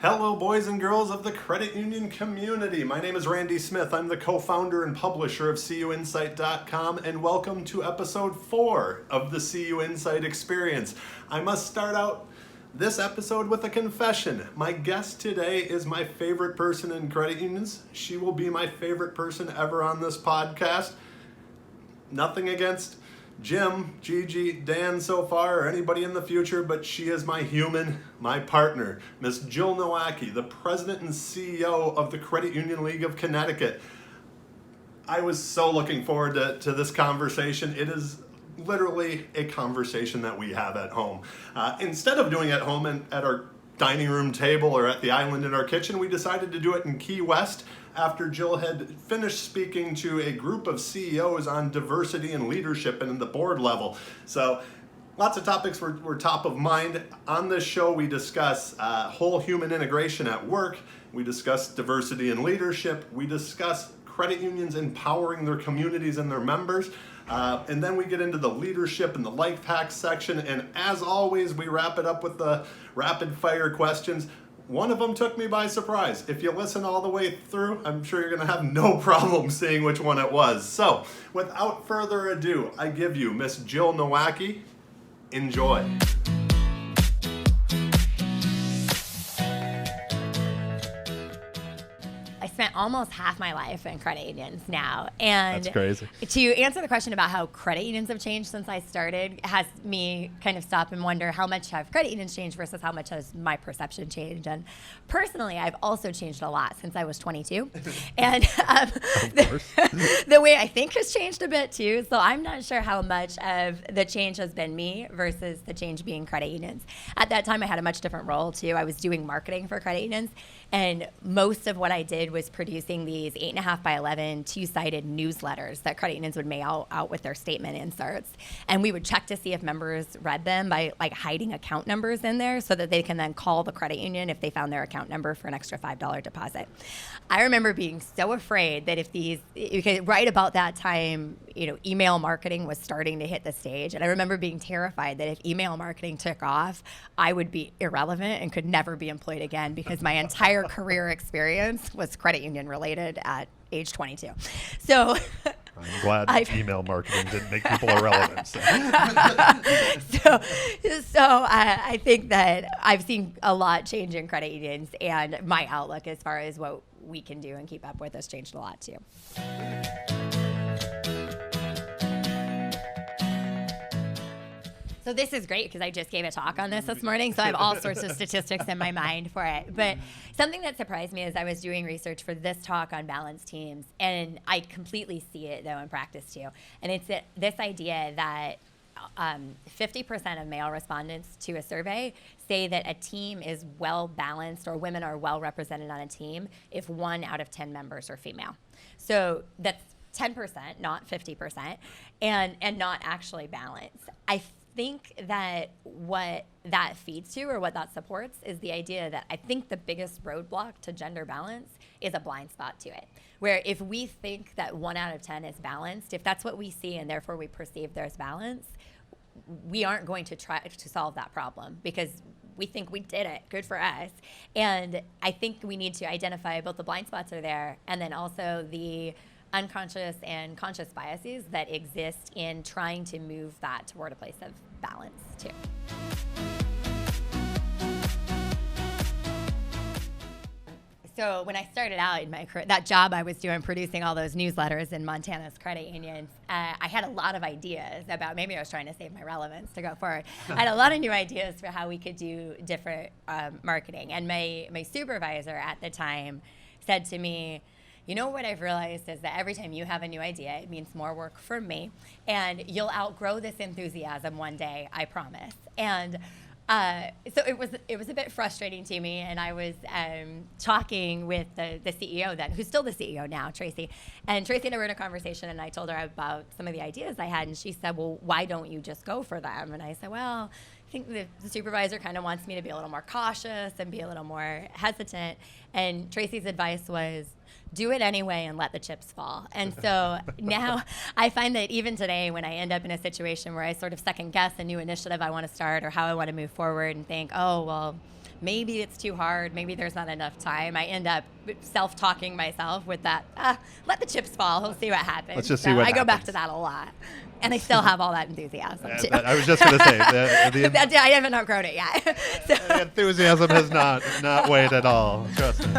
Hello, boys and girls of the credit union community. My name is Randy Smith. I'm the co-founder and publisher of CUInsight.com, and welcome to episode 4 of the CUInsight Experience. I must start out this episode with a confession. My guest today is my favorite person in credit unions. She will be my favorite person ever on this podcast. Nothing against Jim, Gigi, Dan so far, or anybody in the future, but she is my human, my partner, Miss Jill Nowacki, the president and CEO of the Credit Union League of Connecticut. I was so looking forward to this conversation. It is literally a conversation that we have at home. Instead of doing it at home and at our dining room table or at the island in our kitchen, we decided to do it in Key West after Jill had finished speaking to a group of CEOs on diversity and leadership and in the board level. So lots of topics were top of mind. On this show, we discuss whole human integration at work. We discuss diversity and leadership. We discuss credit unions empowering their communities and their members. And then we get into the leadership and the life hacks section. And as always, we wrap it up with the rapid fire questions. One of them took me by surprise. If you listen all the way through, I'm sure you're going to have no problem seeing which one it was. So, without further ado, I give you Miss Jill Nowacki. Enjoy. I spent almost half my life in credit unions now. And that's crazy. To answer the question about how credit unions have changed since I started has me kind of stop and wonder how much have credit unions changed versus how much has my perception changed. And personally, I've also changed a lot since I was 22. And the way I think has changed a bit too. So I'm not sure how much of the change has been me versus the change being credit unions. At that time, I had a much different role too. I was doing marketing for credit unions. And most of what I did was producing these 8.5 by 11 two-sided newsletters that credit unions would mail out with their statement inserts. And we would check to see if members read them by hiding account numbers in there so that they can then call the credit union if they found their account number for an extra $5 deposit. I remember being so afraid that right about that time, email marketing was starting to hit the stage. And I remember being terrified that if email marketing took off, I would be irrelevant and could never be employed again because my entire career experience was credit union related at age 22. So I'm glad email marketing didn't make people irrelevant. So I think that I've seen a lot change in credit unions, and my outlook as far as what we can do and keep up with has changed a lot too. So this is great because I just gave a talk on this morning, so I have all sorts of statistics in my mind for it. But something that surprised me is I was doing research for this talk on balanced teams, and I completely see it, though, in practice, too. And it's this idea that 50% of male respondents to a survey say that a team is well-balanced or women are well-represented on a team if 1 out of 10 members are female. So that's 10%, not 50%, and not actually balanced. I think that what that feeds to or what that supports is the idea that I think the biggest roadblock to gender balance is a blind spot to it. Where if we think that 1 out of 10 is balanced, if that's what we see and therefore we perceive there's balance, we aren't going to try to solve that problem because we think we did it. Good for us. And I think we need to identify both the blind spots are there and then also the unconscious and conscious biases that exist in trying to move that toward a place of balance too. So when I started out in my career, that job I was doing, producing all those newsletters in Montana's credit unions, I had a lot of ideas about, maybe I was trying to save my relevance to go forward. I had a lot of new ideas for how we could do different marketing. And my supervisor at the time said to me, what I've realized is that every time you have a new idea, it means more work for me. And you'll outgrow this enthusiasm one day, I promise. And so it was a bit frustrating to me, and I was talking with the CEO then, who's still the CEO now, Tracy. And Tracy and I were in a conversation, and I told her about some of the ideas I had, and she said, well, why don't you just go for them? And I said, well, I think the supervisor kind of wants me to be a little more cautious and be a little more hesitant. And Tracy's advice was, do it anyway and let the chips fall. And so now I find that even today when I end up in a situation where I sort of second guess a new initiative I want to start or how I want to move forward and think, oh, well, maybe it's too hard, maybe there's not enough time, I end up self-talking myself with that, let the chips fall, we'll see what happens. Let's just see what I go back happens. to that a lot. And I still have all that enthusiasm, too. I was just going to say, I haven't outgrown it yet. the enthusiasm has not waned at all. Trust me.